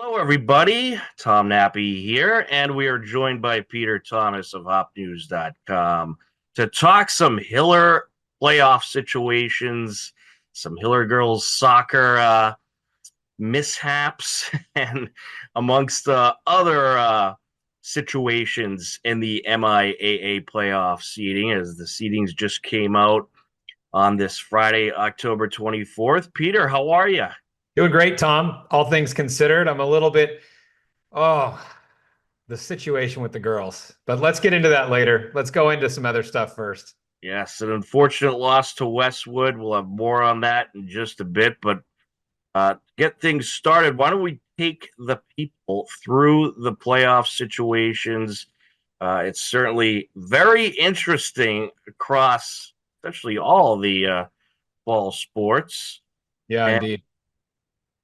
Hello, everybody. Tom Nappi here, and we are joined by Peter Thomas of HopNews.com to talk some Hiller playoff situations, some Hiller girls soccer mishaps, and amongst other situations in the MIAA playoff seeding, as the seedings just came out on this Friday, October 24th. Peter, how are you? Doing great, Tom. All things considered, I'm a little bit, oh, the situation with the girls. But let's get into that later. Let's go into some other stuff first. Yes, an unfortunate loss to Westwood. We'll have more on that in just a bit, but get things started. Why don't we take the people through the playoff situations? It's certainly very interesting across essentially all the ball sports. Yeah, And indeed.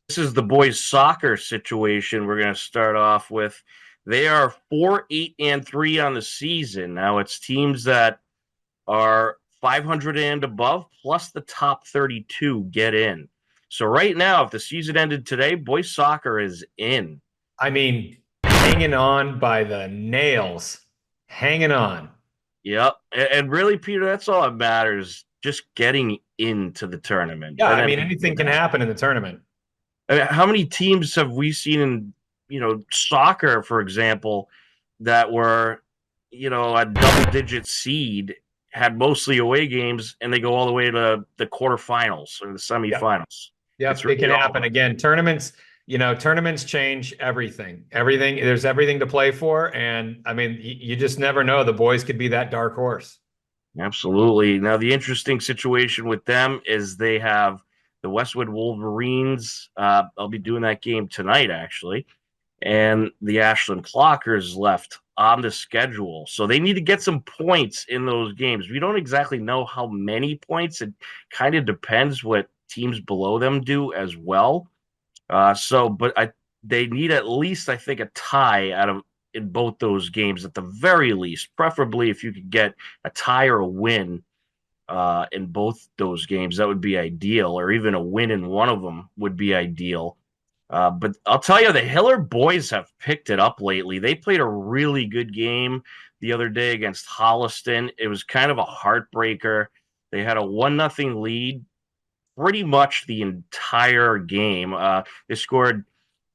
this is the boys' soccer situation we're going to start off with. They are 4-8-3 on the season. Now, it's teams that are 500 and above, plus the top 32 get in. So right now, if the season ended today, boys soccer is in. I mean, hanging on by the nails, hanging on. Yep. And really, Peter, that's all that matters. Just getting into the tournament. Yeah, And I then mean, anything can that. happen in the tournament. I mean, how many teams have we seen in, soccer, for example, that were, a double digit seed, had mostly away games, and they go all the way to the quarterfinals or the Yep. semifinals. It's Yep, it really can all happen about. again. Tournaments change everything. There's everything to play for. And I mean, you just never know. The boys could be that dark horse. Absolutely. Now, the interesting situation with them is they have the Westwood Wolverines. I'll be doing that game tonight, actually, and the Ashland Clockers left on the schedule. So they need to get some points in those games. We don't exactly know how many points. It kind of depends what teams below them do as well. But they need at least, I think, a tie out of in both those games at the very least. Preferably, if you could get a tie or a win in both those games, that would be ideal. Or even a win in one of them would be ideal. But I'll tell you, the Hiller boys have picked it up lately. They played a really good game the other day against Holliston. It was kind of a heartbreaker. They had a 1-0 lead pretty much the entire game. They scored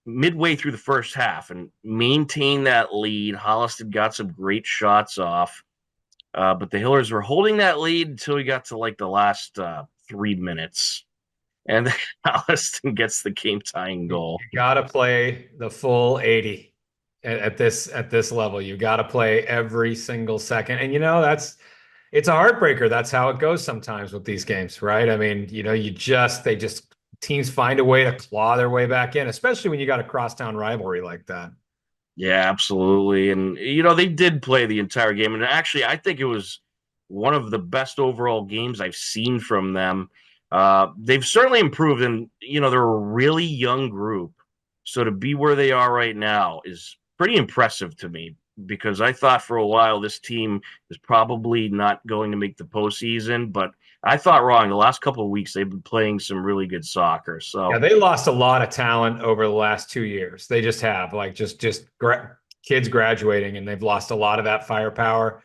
midway through the first half and maintained that lead. Holliston got some great shots off, but the Hillers were holding that lead until we got to like the last 3 minutes. And then Holliston gets the game tying You goal. got to play the full 80 at this level. You got to play every single second. And it's a heartbreaker. That's how it goes sometimes with these games, right? I mean, teams find a way to claw their way back in, especially when you got a crosstown rivalry like that. Yeah, absolutely. And, they did play the entire game. And actually, I think it was one of the best overall games I've seen from them. They've certainly improved, and, they're a really young group. So to be where they are right now is pretty impressive to me because I thought for a while this team is probably not going to make the postseason, but I thought wrong. The last couple of weeks, they've been playing some really good soccer. Yeah, So they lost a lot of talent over the last 2 years. They just have like kids graduating, and they've lost a lot of that firepower.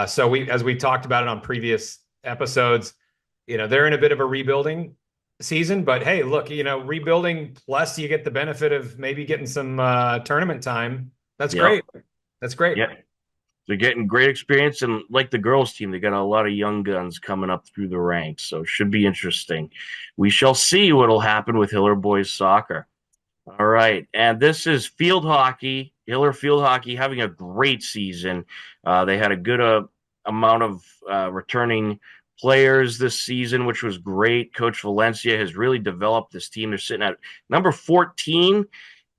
So as we talked about it on previous episodes, they're in a bit of a rebuilding season. But hey, look, rebuilding plus you get the benefit of maybe getting some tournament time. That's yep, great. That's great. yep. They're getting great experience, and like the girls' team, they got a lot of young guns coming up through the ranks, so it should be interesting. We shall see what'll happen with Hiller boys soccer. All right, and this is field hockey. Hiller field hockey having a great season. They had a good amount of returning players this season, which was great. Coach Valencia has really developed this team. They're sitting at number 14,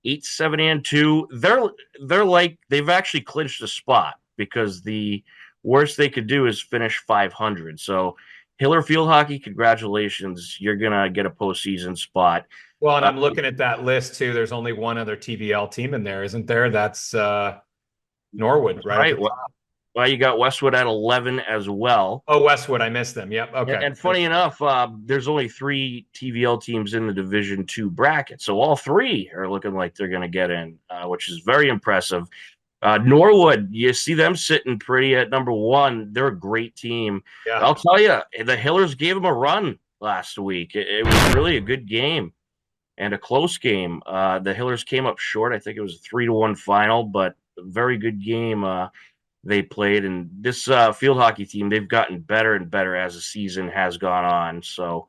8-7-2. They're like they've actually clinched a spot because the worst they could do is finish 500. So Hiller Field Hockey, congratulations. You're going to get a postseason spot. Well, and Uh, I'm looking at that list too. There's only one other TVL team in there, isn't there? That's Norwood right at right. the top. Well, you got Westwood at 11 as well. Oh, Westwood, I missed them. Yep. And, Okay. and funny enough, there's only three TVL teams in the Division Two bracket, so all three are looking like they're going to get in, which is very impressive. Norwood, you see them sitting pretty at number one. They're a great team. Yeah. I'll tell you, the Hillers gave them a run last week. It was really a good game and a close game. The Hillers came up short. I think it was a 3-1 final, but a very good game they played. And this field hockey team, they've gotten better and better as the season has gone on. So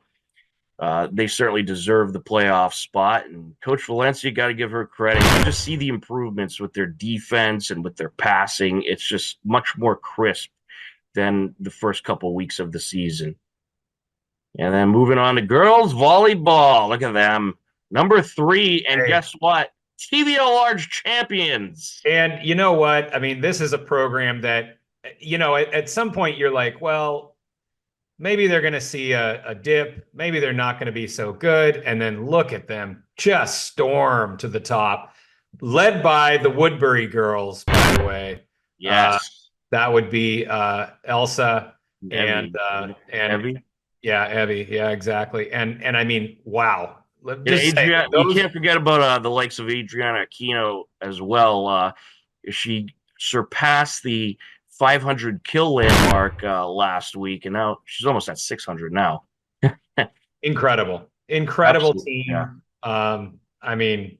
they certainly deserve the playoff spot. And Coach Valencia, got to give her credit. You just see the improvements with their defense and with their passing. It's just much more crisp than the first couple of weeks of the season. And then moving on to girls volleyball. Look at them. Number 3. And Hey. guess what? TVL Large champions. And you know what? I mean, this is a program that, at some point you're like, well, maybe they're going to see a dip. Maybe they're not going to be so good. And then look at them just storm to the top, led by the Woodbury girls, by the way. Yes. That would be Elsa Evie. and Evie. yeah, Evie. Yeah, exactly. And I mean, wow. Just say Adriana, you those. can't forget about the likes of Adriana Aquino as well. She surpassed the 500 kill landmark last week, and now she's almost at 600 now. Incredible Absolutely, yeah. team. I mean, if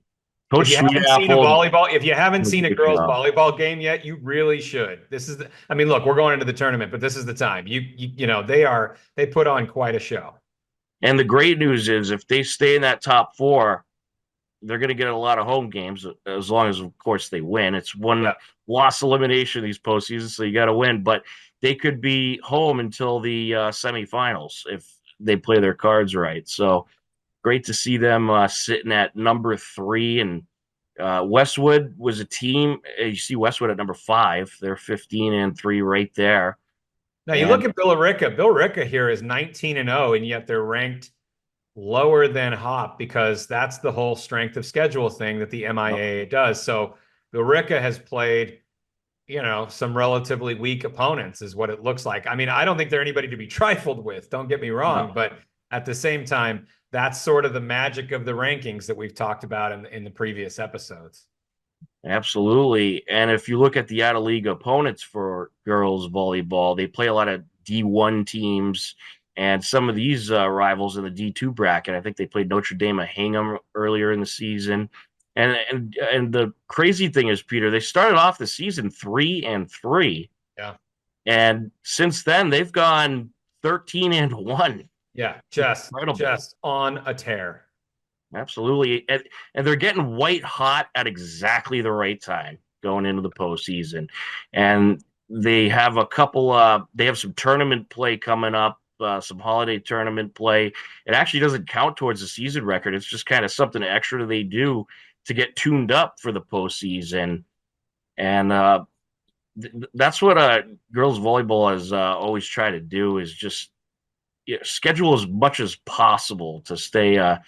Coach you haven't seen a Sweetapple, volleyball, if you haven't seen a good girls job. volleyball game yet, you really should. I mean, look, we're going into the tournament, but this is the time. They put on quite a show. And the great news is, if they stay in that top 4, they're going to get a lot of home games, as long as, of course, they win. It's one loss elimination these postseasons, so you got to win. But they could be home until the semifinals if they play their cards right. So great to see them sitting at number 3. And Westwood was a team. You see Westwood at number 5. They're 15-3 right there. Now you And look at Billerica. Billerica here is 19-0, and yet they're ranked lower than Hop because that's the whole strength of schedule thing that the MIAA does. So Billerica has played, some relatively weak opponents is what it looks like. I mean, I don't think they're anybody to be trifled with. Don't get me wrong, but at the same time, that's sort of the magic of the rankings that we've talked about in the previous episodes. Absolutely. And if you look at the out of league opponents for girls volleyball, they play a lot of D1 teams and some of these rivals in the D2 bracket. I think they played Notre Dame of Hingham earlier in the season. And the crazy thing is, Peter, they started off the season 3-3. Yeah. And since then they've gone 13-1. Yeah, just Incredible. on a tear. Absolutely. And they're getting white hot at exactly the right time going into the postseason. And they have they have some tournament play coming up, some holiday tournament play. It actually doesn't count towards the season record. It's just kind of something extra they do to get tuned up for the postseason. And that's what girls volleyball has always tried to do, is just schedule as much as possible to stay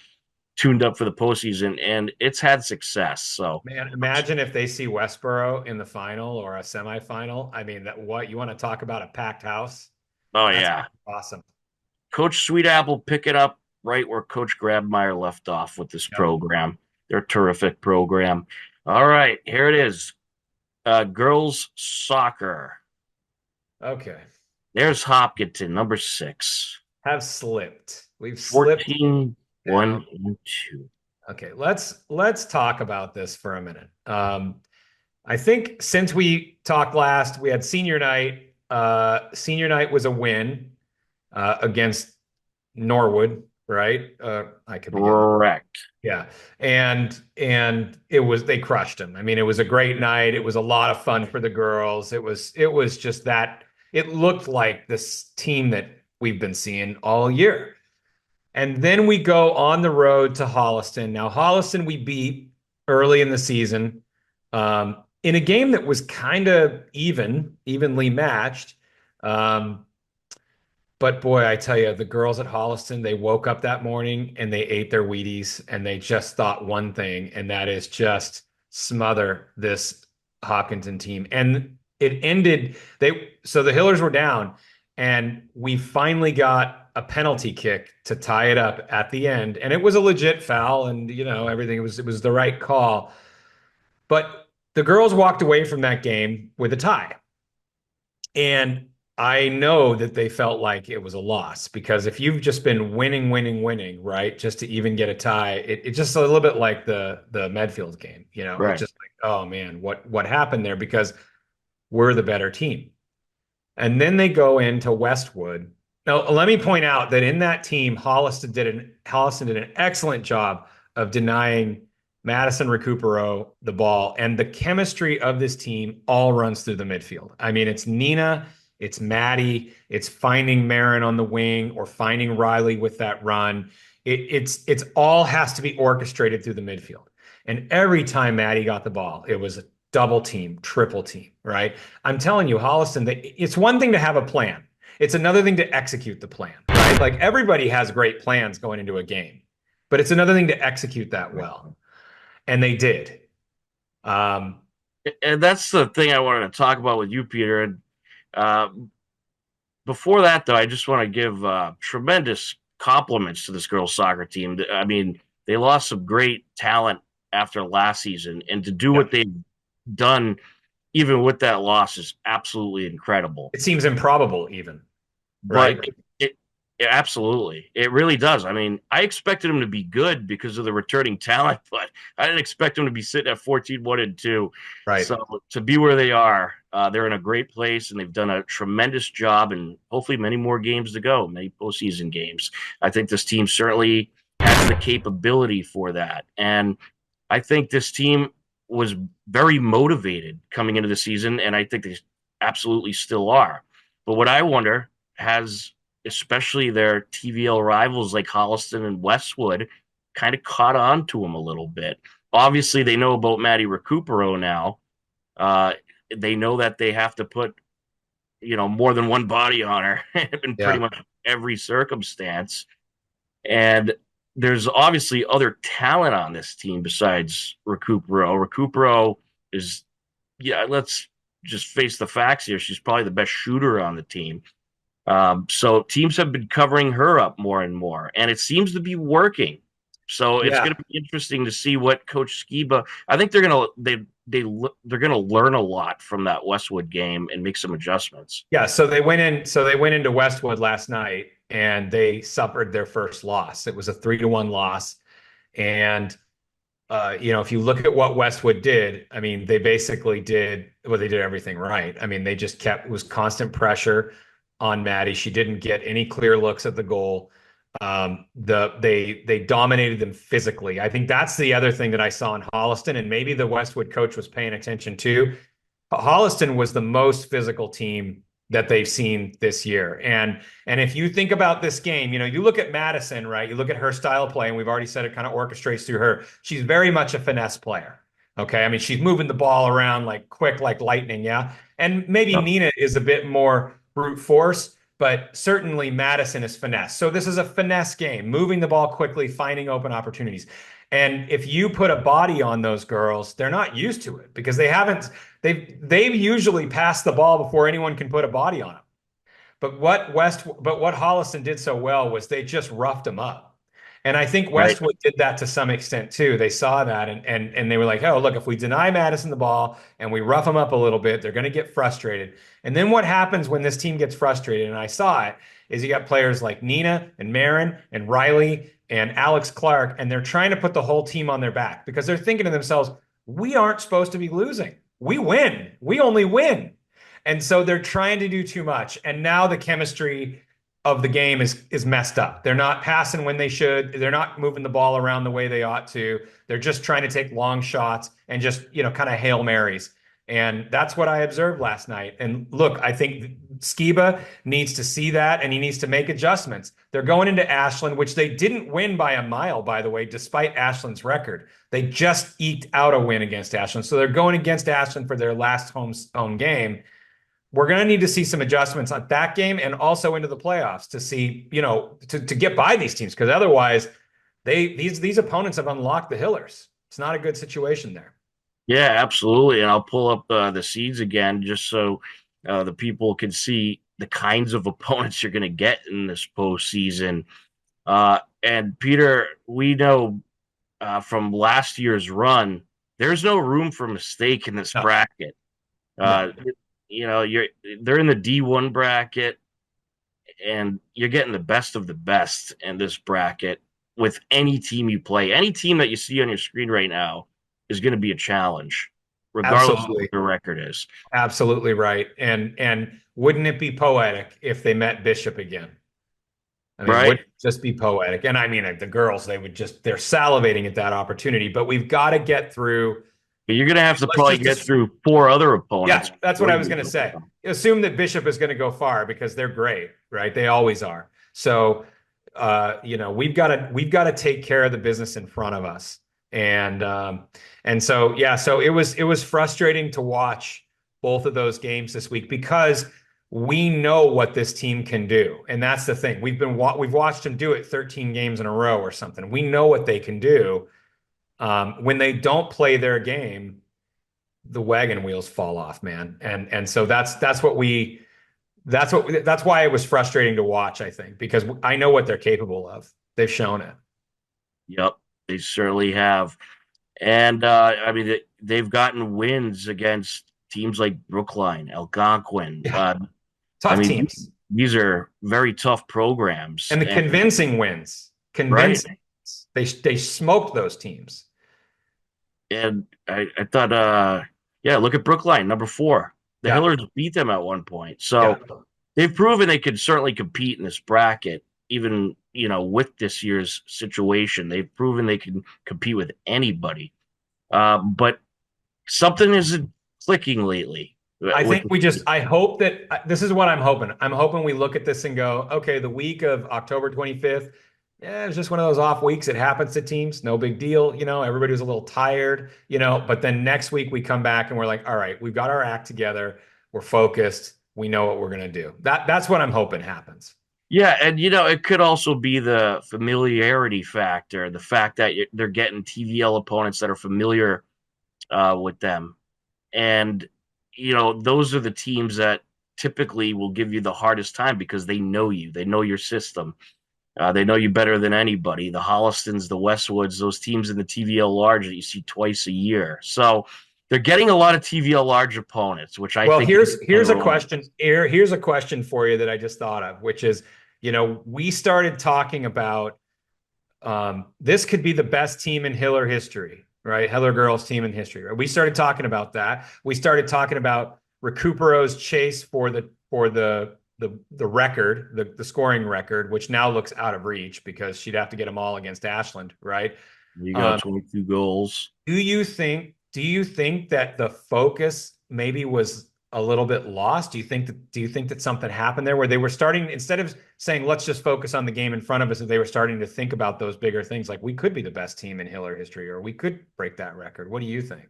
tuned up for the postseason, and it's had success. So, man, imagine if they see Westboro in the final or a semifinal. I mean, what you want to talk about, a packed house? Oh That's yeah, awesome. Coach Sweetapple picking up right where Coach Grabmeyer left off with this program. They're a terrific program. All right, here it is. Girls soccer. Okay. There's Hopkinton, number 6. Have slipped. We've slipped 14-1 down. and 2. Okay, let's talk about this for a minute. I think since we talked last, we had senior night. Senior night was a win against Norwood, right? I could be correct. Yeah, and they crushed them. I mean, it was a great night. It was a lot of fun for the girls. It was just that it looked like this team that we've been seeing all year. And then we go on the road to Holliston. Now, Holliston we beat early in the season in a game that was kind of evenly matched. But boy, I tell you, the girls at Holliston, they woke up that morning and they ate their Wheaties and they just thought one thing, and that is just smother this Hopkinton team. And it ended. So the Hillers were down, and we finally got a penalty kick to tie it up at the end, and it was a legit foul, and everything. It was the right call, but the girls walked away from that game with a tie. And I know that they felt like it was a loss because if you've just been winning, winning, winning, right, just to even get a tie, it's just a little bit like the Medfield game. It's Right. just like, oh man, what happened there? Because we're the better team. And then they go into Westwood. Now, let me point out that in that team, Holliston did an excellent job of denying Madison Recupero the ball, and the chemistry of this team all runs through the midfield. I mean, it's Nina, it's Maddie, it's finding Marin on the wing or finding Riley with that run. It's all has to be orchestrated through the midfield. And every time Maddie got the ball, it was a double team, triple team, right? I'm telling you, Holliston, it's one thing to have a plan. It's another thing to execute the plan, right? Like everybody has great plans going into a game, but it's another thing to execute that well. And they did. Um, And that's the thing I wanted to talk about with you, Peter. And uh, before that, though, I just want to give tremendous compliments to this girls' soccer team. I mean, they lost some great talent after last season, and to do yeah, what they've done, even with that loss, is absolutely incredible. it seems improbable, even, But right? it absolutely, it really does. I mean, I expected them to be good because of the returning talent, but I didn't expect them to be sitting at 14-1-2. Right. So to be where they are, they're in a great place, and they've done a tremendous job, and hopefully many more games to go, many postseason games. I think this team certainly has the capability for that, and I think this team was very motivated coming into the season, and I think they absolutely still are. But what I wonder has, especially their TVL rivals like Holliston and Westwood, kind of caught on to them a little bit. Obviously, they know about Maddie Recupero now. Uh, they know that they have to put, more than one body on her in pretty Yeah. much every circumstance. And there's obviously other talent on this team besides Recupero. Recupero is, yeah, let's just face the facts here. She's probably the best shooter on the team. So teams have been covering her up more and more, and it seems to be working. So it's going Yeah. to be interesting to see what Coach Skiba. I think they're going to learn a lot from that Westwood game and make some adjustments. Yeah. So they went into Westwood last night and they suffered their first loss. It was a 3-1 loss. And if you look at what Westwood did, I mean, they basically they did everything right. I mean, they just it was constant pressure on Maddie. She didn't get any clear looks at the goal. They dominated them physically. I think that's the other thing that I saw in Holliston, and maybe the Westwood coach was paying attention too. Holliston was the most physical team that they've seen this year. And if you think about this game, you look at Madison, right? You look at her style of play, and we've already said it kind of orchestrates through her. She's very much a finesse player. Okay. I mean, she's moving the ball around like quick, like lightning. Yeah. And maybe Oh, Nina is a bit more brute force, but certainly Madison is finesse. So this is a finesse game, moving the ball quickly, finding open opportunities. And if you put a body on those girls, they're not used to it because they've usually passed the ball before anyone can put a body on them. But what Holliston did so well was they just roughed them up. And I think right, Westwood did that to some extent too. They saw that and they were like, oh, look, if we deny Madison the ball and we rough them up a little bit, they're going to get frustrated. And then what happens when this team gets frustrated, and I saw it, is you got players like Nina and Marin and Riley and Alex Clark, and they're trying to put the whole team on their back because they're thinking to themselves, we aren't supposed to be losing. We win. We only win. And so they're trying to do too much. And now the chemistry of the game is messed up. They're not passing when they should. They're not moving the ball around the way they ought to. They're just trying to take long shots and just, kind of Hail Marys. And that's what I observed last night. And look, I think Skiba needs to see that and he needs to make adjustments. They're going into Ashland, which they didn't win by a mile, by the way, despite Ashland's record. They just eked out a win against Ashland. So they're going against Ashland for their last home game. We're going to need to see some adjustments on that game and also into the playoffs to see, to get by these teams, because otherwise these opponents have unlocked the Hillers. It's not a good situation there. Yeah, absolutely. And I'll pull up the seeds again just so the people can see the kinds of opponents you're going to get in this postseason. And Peter, we know from last year's run, there's no room for mistake in this No, bracket. no, Uh, you're they're in the D1 bracket, and you're getting the best of the best in this bracket with any team you play. Any team that you see on your screen right now is going to be a challenge, regardless of what absolutely. their record is. Absolutely right. And wouldn't it be poetic if they met Bishop again? I mean, Right? wouldn't it just be poetic? And I mean, the girls, they're salivating at that opportunity, but we've got to get through. But you're going to have to Let's probably just, get through four other yeah, opponents that's what before I you was get going to to say. them. Assume that Bishop is going to go far because they're great, right? They always are. So, we've got to take care of the business in front of us. And so, yeah, so it was frustrating to watch both of those games this week because we know what this team can do. And that's the thing. We've watched them do it 13 games in a row or something. We know what they can do. When they don't play their game, the wagon wheels fall off, man. And so that's why it was frustrating to watch, I think, because I know what they're capable of. They've shown it. Yep, they certainly have. And I mean, they've gotten wins against teams like Brookline, Algonquin. Yeah. I Tough mean, teams. these are very tough programs, And the and convincing wins. right. Convincing. They smoked those teams. And I thought, yeah, look at Brookline, number four. The Yeah. Hillers beat them at one point, Yeah. so they've proven they could certainly compete in this bracket. Even with this year's situation, they've proven they can compete with anybody. But something isn't clicking lately I with think I hope that this is what I'm hoping. I'm hoping we look at this and go, okay, the week of October 25th, yeah, it's just one of those off weeks. It happens to teams. No big deal. Everybody was a little tired, but then next week we come back and we're like, all right, we've got our act together. We're focused. We know what we're going to do. That's what I'm hoping happens. Yeah, and it could also be the familiarity factor, the fact that they're getting TVL opponents that are familiar with them. And, those are the teams that typically will give you the hardest time because they know you, they know your system. They know you better than anybody. The Hollistons, the Westwoods, those teams in the TVL large that you see twice a year. So they're getting a lot of TVL large opponents, which I Well, think is here's a question. Here's a question for you that I just thought of, which is, we started talking about this could be the best team in Hiller history, right? Hiller girls team in history. Right? We started talking about that. We started talking about Recupero's chase for the record, the scoring record, which now looks out of reach because she'd have to get them all against Ashland, right? You go Um, 22 goals. do you think that the focus maybe was a little bit lost? Do you think that something happened there where they were starting, instead of saying let's just focus on the game in front of us, that they were starting to think about those bigger things like we could be the best team in Hiller history or we could break that record? What do you think?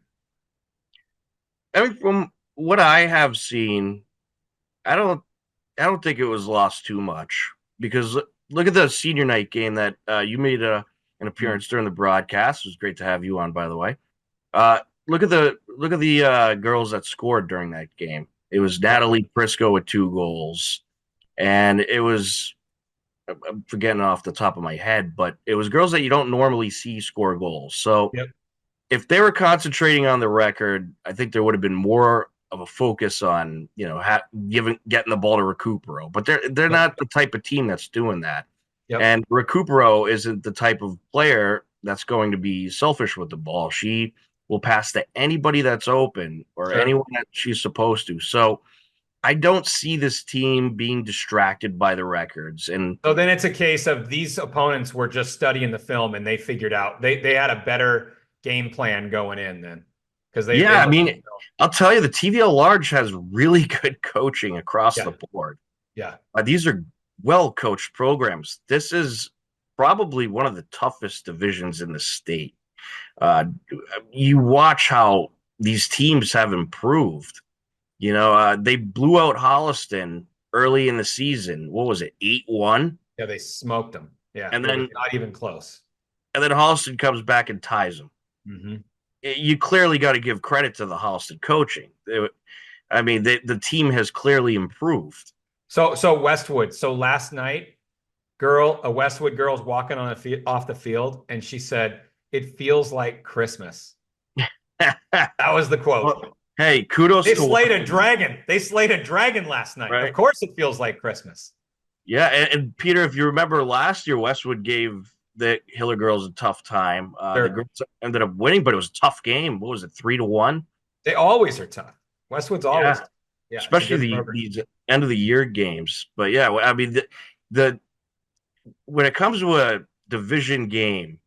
I mean, from what I have seen, I don't I don't think it was lost too much because look at the senior night game that you made an Mhm. appearance during the broadcast. It was great to have you on, by the way. Look at the girls that scored during that game. It was Yep. Natalie Prisco with 2 goals, and it was I'm forgetting off the top of my head, but it was girls that you don't normally see score goals. So Yep. if they were concentrating on the record, I think there would have been more of a focus on getting the ball to Recupero. But they're Yep. not the type of team that's doing that. Yep. And Recupero isn't the type of player that's going to be selfish with the ball. She will pass to anybody that's open or Sure. anyone that she's supposed to. So I don't see this team being distracted by the records. And So then it's a case of these opponents were just studying the film and they figured out they had a better game plan going in then because they yeah, I looked at mean, the film. I'll tell you, the TVL Large has really good coaching across Yeah. the board. Yeah. These are well coached programs. This is probably one of the toughest divisions in the state. Uh, you watch how these teams have improved. They blew out Holliston early in the season. What was it, 8-1? Yeah, they smoked them. Yeah, And it was then not even close. and then Holliston comes back and ties them. Hmm. you clearly got to give credit to the Holliston coaching. I mean, the team has clearly improved. So Westwood. So last night, a Westwood girl's walking on off the field, and she said, "It feels like Christmas." That was the quote. Well, hey, kudos They to slayed a Westwood, dragon. They slayed a dragon last night. Of right? course, it feels like Christmas. Yeah, and Peter, if you remember last year, Westwood gave the Hiller girls a tough time. The They're, girls ended up winning, but it was a tough game. What was it, 3-1? they always are tough. Westwood's always Yeah, tough. Yeah, it's a especially good program. these end of the year games. But yeah, I mean the when it comes to a division game,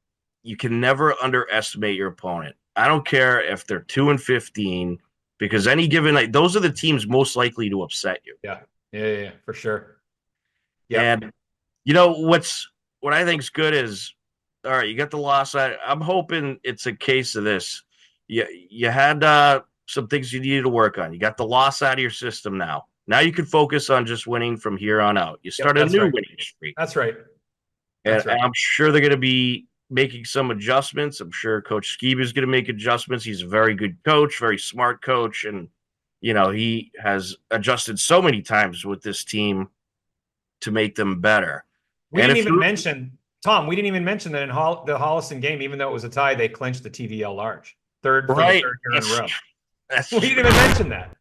you can never underestimate your opponent. I don't care if they're 2-15, because any given night, those are the teams most likely to upset you. Yeah, yeah, for sure. Yep. And what I think is good is, all right, you got the loss. I'm hoping it's a case of this. You had some things you needed to work on. You got the loss out of your system now. Now you can focus on just winning from here on out. You Yep, start a that's new right. winning streak. That's right. And That's right. I'm sure they're going to be making some adjustments. I'm sure Coach Skiba is going to make adjustments. He's a very good coach, very smart coach. And, he has adjusted so many times with this team to make them better. We And didn't if even you're mention, Tom, we didn't even mention that in the Holliston game, even though it was a tie, they clinched the TVL large. Third for the right, third year in a row. that's We didn't even mention that.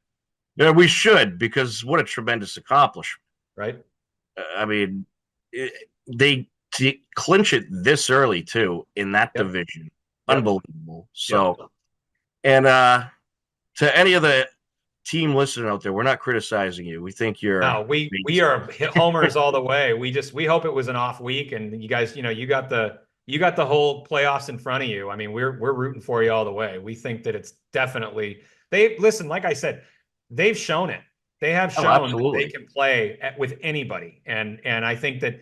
yeah, we should, because what a tremendous accomplishment. Right? I mean, they to clinch it this early too in that Yep. division, Yep. unbelievable. Yep. So, and to any of the team listening out there, we're not criticizing you. We think you're No, we amazing. are homers all the way. We hope it was an off week, and you guys, you got the whole playoffs in front of you. I mean, we're rooting for you all the way. We think that it's definitely they listen. Like I said, they've shown it. They have Oh, shown that they absolutely. can play with anybody, and I think that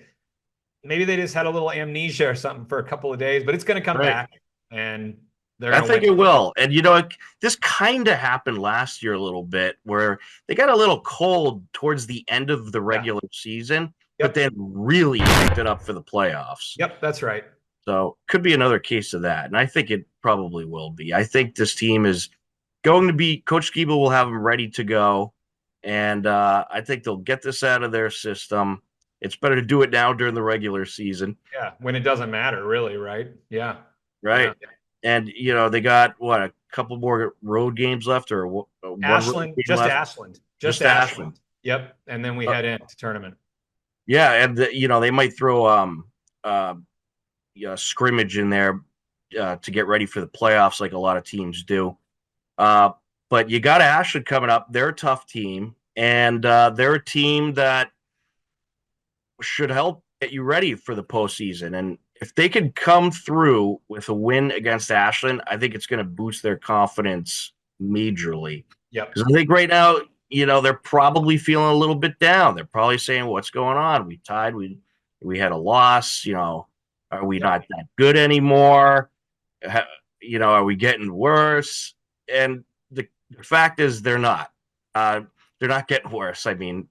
maybe they just had a little amnesia or something for a couple of days, but it's going to come Right. back, and they're I going to think win. it will. And this kind of happened last year a little bit, where they got a little cold towards the end of the Yeah. regular season, but Yep. then really picked it up for the playoffs. Yep. That's right. So could be another case of that. And I think it probably will be. I think this team is going to be, Coach Skiba will have them ready to go. And I think they'll get this out of their system. It's better to do it now during the regular season. Yeah. When it doesn't matter, really, right? Yeah. Right. Yeah. And, they got a couple more road games left, or one road Ashland, game just left? Ashland, just Just Ashland. Ashland. Yep. And then we head into tournament. Yeah. And, they might throw scrimmage in there to get ready for the playoffs, like a lot of teams do. But you got Ashland coming up. They're a tough team, and they're a team that should help get you ready for the postseason. And if they could come through with a win against Ashland, I think it's going to boost their confidence majorly. Yep. Because I think right now, they're probably feeling a little bit down. They're probably saying, "What's going on? We tied. We had a loss. Are we not that good anymore? Are we getting worse?" And the fact is, they're not. They're not getting worse. I mean,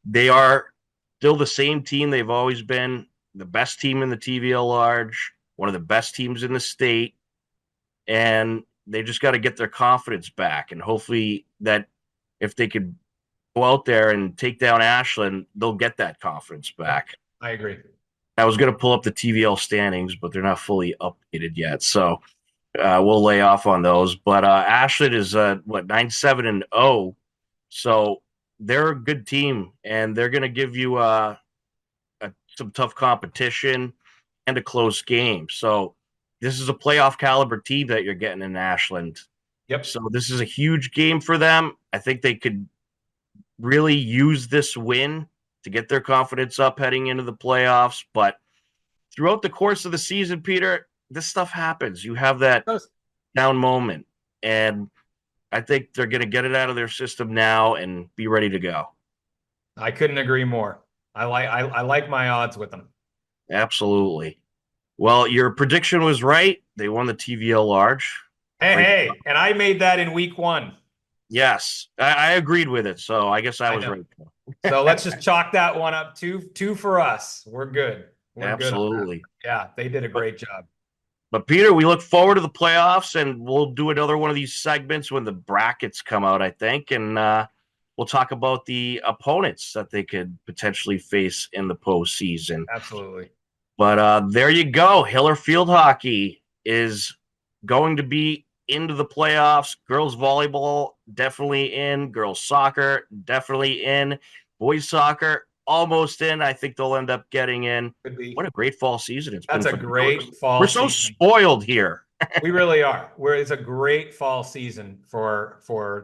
they are still the same team they've always been, the best team in the TVL large, one of the best teams in the state, and they just got to get their confidence back. And hopefully that if they could go out there and take down Ashland, they'll get that confidence back. I agree. I was going to pull up the TVL standings, but they're not fully updated yet, so we'll lay off on those. But Ashland is 9-7-0, so they're a good team, and they're going to give you some tough competition and a close game. So this is a playoff caliber team that you're getting in Ashland. Yep. So this is a huge game for them. I think they could really use this win to get their confidence up heading into the playoffs. But throughout the course of the season, Peter, this stuff happens. You have that down moment, and I think they're going to get it out of their system now and be ready to go. I couldn't agree more. I like my odds with them. Absolutely. Well, your prediction was right. They won the TVL large. Hey, and I made that in week 1. Yes, I agreed with it. So I guess I was right. So let's just chalk that one up. Two for us. We're good. We're Absolutely. good. Yeah, they did a great job. But Peter, we look forward to the playoffs, and we'll do another one of these segments when the brackets come out, I think, and we'll talk about the opponents that they could potentially face in the postseason. Absolutely. But there you go. Hiller Field Hockey is going to be into the playoffs. Girls volleyball definitely in. Girls soccer definitely in. Boys soccer almost in. I think they'll end up getting in. Could be. What a great fall season it's been That's a for the Hillers. great fall We're so season. spoiled here. We really are. It's a great fall season for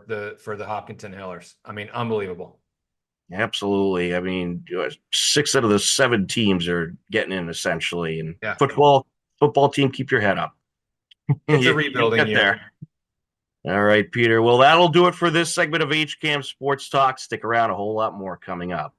the Hopkinton Hillers. I mean, unbelievable. Absolutely. I mean, 6 out of the 7 teams are getting in essentially. And Yeah. football team, keep your head up. It's a You rebuilding get year. there. All right, Peter. Well, that'll do it for this segment of HCAM Sports Talk. Stick around, a whole lot more coming up.